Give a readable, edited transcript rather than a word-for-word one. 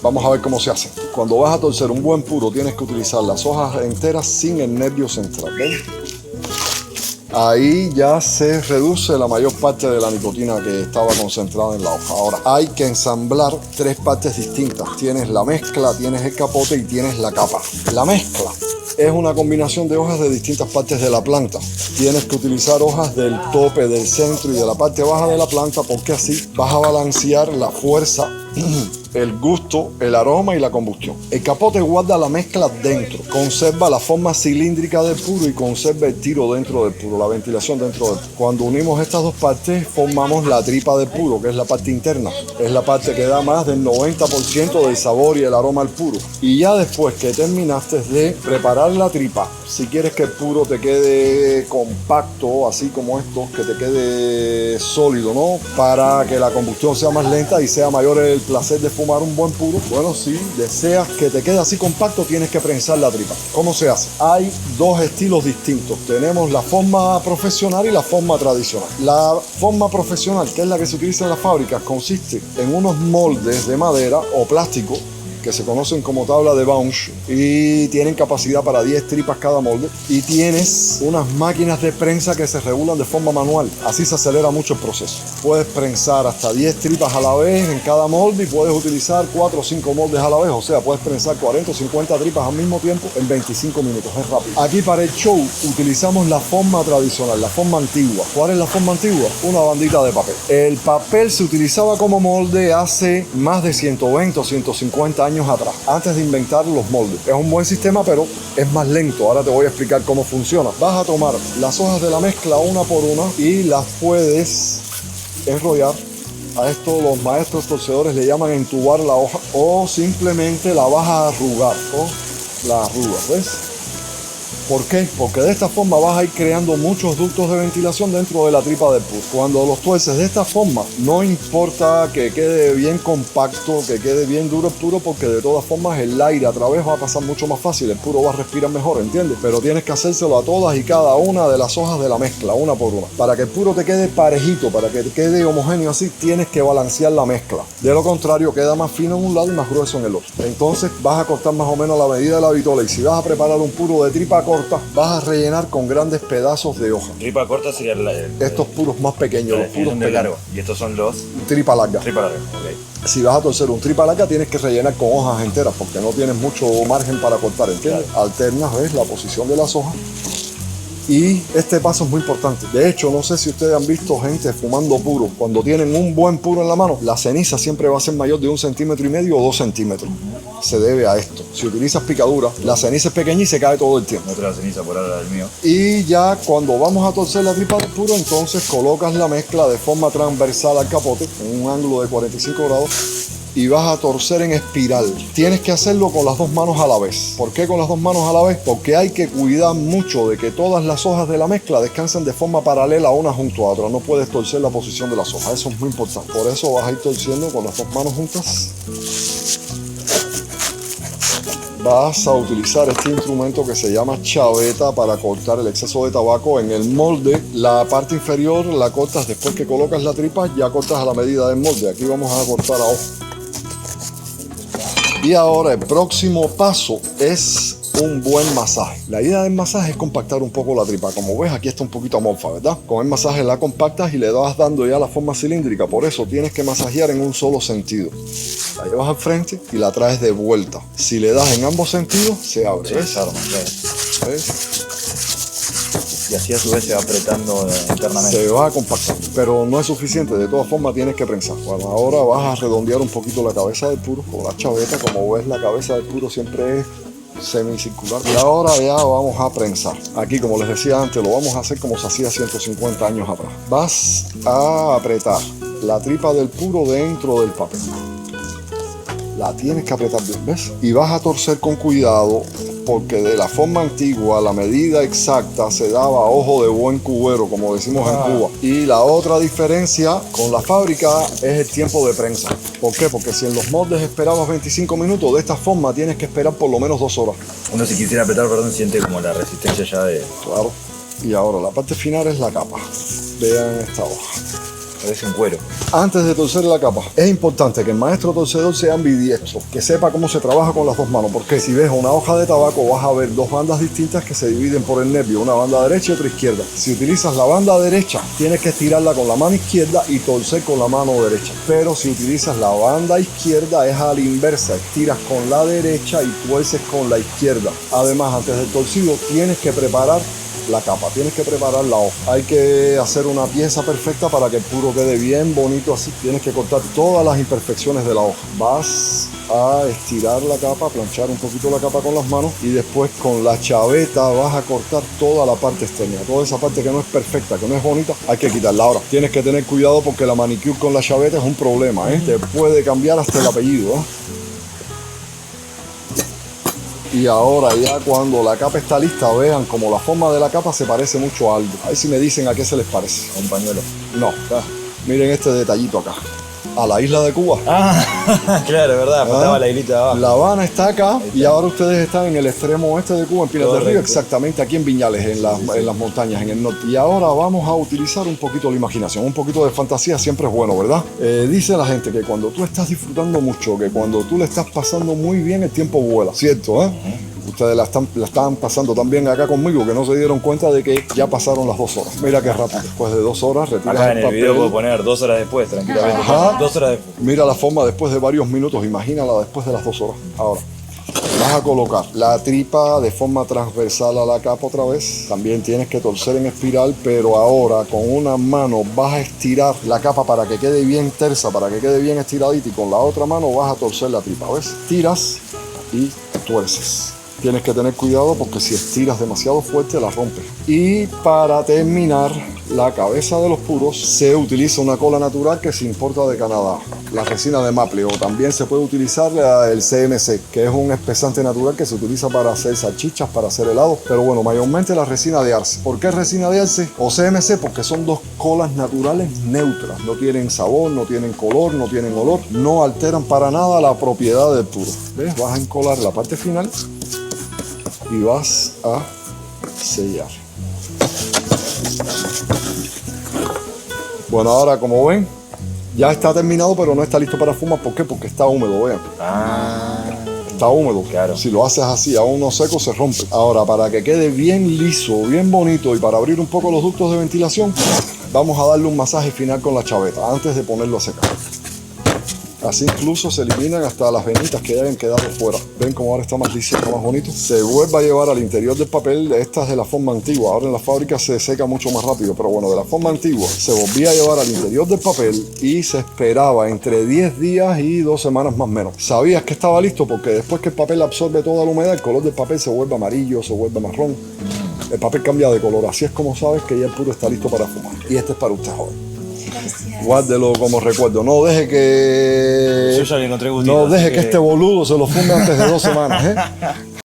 Vamos a ver cómo se hace. Cuando vas a torcer un buen puro, tienes que utilizar las hojas enteras sin el nervio central. ¿Ven? Ahí ya se reduce la mayor parte de la nicotina que estaba concentrada en la hoja. Ahora hay que ensamblar tres partes distintas. Tienes la mezcla, tienes el capote y tienes la capa. La mezcla es una combinación de hojas de distintas partes de la planta. Tienes que utilizar hojas del tope, del centro y de la parte baja de la planta, porque así vas a balancear la fuerza, el gusto, el aroma y la combustión. El capote guarda la mezcla dentro, conserva la forma cilíndrica del puro y conserva el tiro dentro del puro, la ventilación dentro del puro. Cuando unimos estas dos partes, formamos la tripa del puro, que es la parte interna. Es la parte que da más del 90% del sabor y el aroma al puro. Y ya después que terminaste de preparar la tripa, si quieres que el puro te quede compacto, así como esto, que te quede sólido, ¿no? Para que la combustión sea más lenta y sea mayor el placer de fumar un buen puro. Bueno, si deseas que te quede así compacto, tienes que prensar la tripa. ¿Cómo se hace? Hay dos estilos distintos. Tenemos la forma profesional y la forma tradicional. La forma profesional, que es la que se utiliza en las fábricas, consiste en unos moldes de madera o plástico que se conocen como tabla de Bunch y tienen capacidad para 10 tripas cada molde, y tienes unas máquinas de prensa que se regulan de forma manual. Así se acelera mucho el proceso. Puedes prensar hasta 10 tripas a la vez en cada molde y puedes utilizar 4 o 5 moldes a la vez, o sea, puedes prensar 40 o 50 tripas al mismo tiempo en 25 minutos, es rápido. Aquí para el show utilizamos la forma tradicional, la forma antigua. ¿Cuál es la forma antigua? Una bandita de papel. El papel se utilizaba como molde hace más de 120 o 150 años atrás, antes de inventar los moldes. Es un buen sistema, pero es más lento. Ahora te voy a explicar cómo funciona. Vas a tomar las hojas de la mezcla una por una y las puedes enrollar. A esto los maestros torcedores le llaman entubar la hoja, o simplemente la vas a arrugar, o la arrugas, ¿ves? ¿Por qué? Porque de esta forma vas a ir creando muchos ductos de ventilación dentro de la tripa del puro. Cuando los tuerces de esta forma, no importa que quede bien compacto, que quede bien duro el puro, porque de todas formas el aire a través va a pasar mucho más fácil, el puro va a respirar mejor, ¿entiendes? Pero tienes que hacérselo a todas y cada una de las hojas de la mezcla, una por una. Para que el puro te quede parejito, para que te quede homogéneo así, tienes que balancear la mezcla. De lo contrario, queda más fino en un lado y más grueso en el otro. Entonces vas a cortar más o menos la medida de la vitola, y si vas a preparar un puro de tripa corta, vas a rellenar con grandes pedazos de hoja. Tripa corta sería estos puros más pequeños, los puros de largo. Y estos son los tripa larga. Tripa larga, ok. Si vas a torcer un tripa larga, tienes que rellenar con hojas enteras, porque no tienes mucho margen para cortar, ¿entiendes? Claro. Alternas, ¿ves? La posición de las hojas. Y este paso es muy importante. De hecho, no sé si ustedes han visto gente fumando puro. Cuando tienen un buen puro en la mano, la ceniza siempre va a ser mayor de 1,5 centímetros o 2 centímetros. Se debe a esto. Si utilizas picadura, la ceniza es pequeña y se cae todo el tiempo. No trae la ceniza por ahora del mío. Y ya cuando vamos a torcer la tripa del puro, entonces colocas la mezcla de forma transversal al capote, en un ángulo de 45 grados. Y vas a torcer en espiral. Tienes que hacerlo con las dos manos a la vez. ¿Por qué con las dos manos a la vez? Porque hay que cuidar mucho de que todas las hojas de la mezcla descansen de forma paralela una junto a otra. No puedes torcer la posición de las hojas. Eso es muy importante. Por eso vas a ir torciendo con las dos manos juntas. Vas a utilizar este instrumento que se llama chaveta para cortar el exceso de tabaco en el molde. La parte inferior la cortas después que colocas la tripa, ya cortas a la medida del molde. Aquí vamos a cortar a ojo. Y ahora el próximo paso es un buen masaje. La idea del masaje es compactar un poco la tripa. Como ves, aquí está un poquito amorfa, ¿verdad? Con el masaje la compactas y le vas dando ya la forma cilíndrica. Por eso tienes que masajear en un solo sentido. La llevas al frente y la traes de vuelta. Si le das en ambos sentidos, se abre. Sí, ¿ves? se arma, claro. ¿Ves? Y así a su vez se va apretando internamente. Se va a compactar, pero no es suficiente. De todas formas tienes que prensar. Bueno, ahora vas a redondear un poquito la cabeza del puro con la chaveta. Como ves, la cabeza del puro siempre es semicircular. Y ahora ya vamos a prensar. Aquí, como les decía antes, lo vamos a hacer como se hacía 150 años atrás. Vas a apretar la tripa del puro dentro del papel. La tienes que apretar bien, ¿ves? Y vas a torcer con cuidado, porque de la forma antigua la medida exacta se daba a ojo de buen cubero, como decimos en Cuba. Y la otra diferencia con la fábrica es el tiempo de prensa. ¿Por qué? Porque si en los moldes esperabas 25 minutos, de esta forma tienes que esperar por lo menos 2 horas. Uno, si quisiera apretar, perdón, siente como la resistencia ya de... Claro. Y ahora la parte final es la capa. Vean esta hoja. Parece un cuero. Antes de torcer la capa, es importante que el maestro torcedor sea ambidiestro, que sepa cómo se trabaja con las dos manos, porque si ves una hoja de tabaco vas a ver dos bandas distintas que se dividen por el nervio, una banda derecha y otra izquierda. Si utilizas la banda derecha, tienes que estirarla con la mano izquierda y torcer con la mano derecha. Pero si utilizas la banda izquierda es a la inversa, estiras con la derecha y tuerces con la izquierda. Además, antes del torcido tienes que preparar la capa, tienes que preparar la hoja. Hay que hacer una pieza perfecta para que el puro quede bien bonito así. Tienes que cortar todas las imperfecciones de la hoja. Vas a estirar la capa, planchar un poquito la capa con las manos y después con la chaveta vas a cortar toda la parte externa. Toda esa parte que no es perfecta, que no es bonita, hay que quitarla. Ahora, tienes que tener cuidado porque la manicure con la chaveta es un problema, ¿eh? Te puede cambiar hasta el apellido, ¿eh? Y ahora ya cuando la capa está lista, vean como la forma de la capa se parece mucho a algo. A ver si me dicen a qué se les parece. Un pañuelo. No, miren este detallito acá. A la isla de Cuba. Ah, claro, verdad, faltaba la islita de abajo. La Habana está acá y ahora ustedes están en el extremo oeste de Cuba, en Pinar del Río, exactamente aquí en Viñales, en las montañas, en el norte. Y ahora vamos a utilizar un poquito la imaginación, un poquito de fantasía siempre es bueno, ¿verdad? Dice la gente que cuando tú estás disfrutando mucho, que cuando tú le estás pasando muy bien, el tiempo vuela, ¿cierto? Ustedes la están pasando tan bien acá conmigo que no se dieron cuenta de que ya pasaron las 2 horas. Mira qué rápido. Después de 2 horas retiras Acá en el el video papel. puedo poner 2 horas después, tranquilamente. Ajá. 2 horas después. Mira la forma después de varios minutos, imagínala después de las 2 horas. Ahora, vas a colocar la tripa de forma transversal a la capa otra vez. También tienes que torcer en espiral, pero ahora con una mano vas a estirar la capa para que quede bien tersa, para que quede bien estiradita, y con la otra mano vas a torcer la tripa, ¿ves? Tiras y tuerces. Tienes que tener cuidado porque si estiras demasiado fuerte la rompes. Y para terminar, la cabeza de los puros se utiliza una cola natural que se importa de Canadá, la resina de maple, o también se puede utilizar el CMC, que es un espesante natural que se utiliza para hacer salchichas, para hacer helados, pero bueno, mayormente la resina de arce. ¿Por qué resina de arce o CMC? Porque son dos colas naturales neutras, no tienen sabor, no tienen color, no tienen olor, no alteran para nada la propiedad del puro. ¿Ves? Vas a encolar la parte final y vas a sellar. Bueno, ahora como ven, ya está terminado, pero no está listo para fumar. ¿Por qué? Porque está húmedo, vean. Está húmedo. Claro. Si lo haces así, a uno seco se rompe. Ahora, para que quede bien liso, bien bonito y para abrir un poco los ductos de ventilación, vamos a darle un masaje final con la chaveta antes de ponerlo a secar. Así incluso se eliminan hasta las venitas que hayan quedado fuera. ¿Ven cómo ahora está más liso, está más bonito? Se vuelve a llevar al interior del papel. Esta es de la forma antigua. Ahora en la fábrica se seca mucho más rápido. Pero bueno, de la forma antigua se volvía a llevar al interior del papel y se esperaba entre 10 días y 2 semanas más o menos. Sabías que estaba listo porque después que el papel absorbe toda la humedad, el color del papel se vuelve amarillo, se vuelve marrón. El papel cambia de color. Así es como sabes que ya el puro está listo para fumar. Y este es para usted, joven. Guárdelo como recuerdo. No deje que... Yo ya le encontré gustito. No deje que este boludo se lo funde antes de 2 semanas, ¿eh?